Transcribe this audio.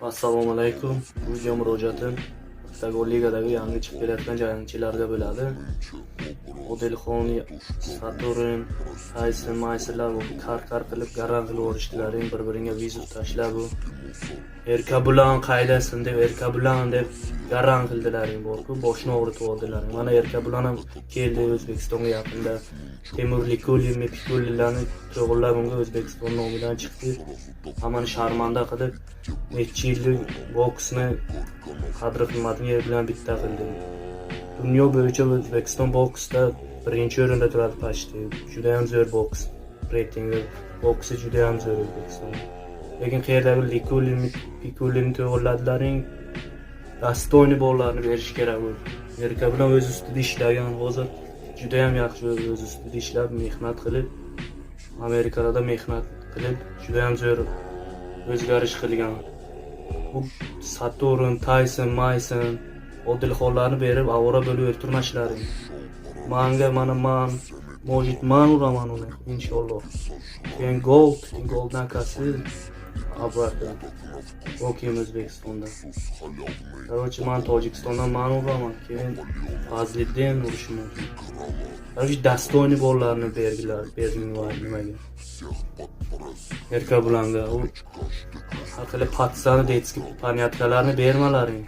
Assalomu alaykum. Bu video murojaatim Oktagol ligadagi yangi chiqib kelayotgan jangchilarga bo'ladi. Odilxon, Saturn, Tyson, Mayslar kar qilib garang qilib yuborishdilar. Bir-biriga vizur tashlab bu Erkabulan qaydasin deb Erkabulan deb garang qildilar. Bu boshni og'ritib oldilar. Mana Erkabulan ham keldi O'zbekistonga yaqinda. Temur Likulin, Pikullarni to'g'rilab unga O'zbekiston nomidan chiqdi. Hamani sharmanda qilib, necha yillik boksni qadr-qimmatini yer bilan bitta qildi. Dunyo bo'yicha O'zbekiston boksda birinchi o'rinda turadi pashti. Juda ham zo'r boks. Reytingi boksi juda ham zo'r O'zbekiston. Lekin qayerdagi Likulin, Pikulin to'g'riladilaring dastoyni bollarni berish kerak bo'ldi. Amerika bilan o'z ustida ishlagan, hozir juda ham yaxshi o'z ustida ishlab, mehnat qilib, Amerikada mehnat qilib, juda ham zo'r o'zgarish qilgan. Bu Saturn, Tyson, Mason Odilxonlarni berib, avora bo'lib o'tirmashlari. Man uraman uni inshaalloh. Keyin Golddan kasi albatta. Okey O'zbekistonda. Короче, man Tojikistondan uraman. Keyin Fazliddin urishman. Qarshi dastoyni bollarni berdilar nimaga. Erkabulanga u haqida patsani detski panyatkalarni bermalaring.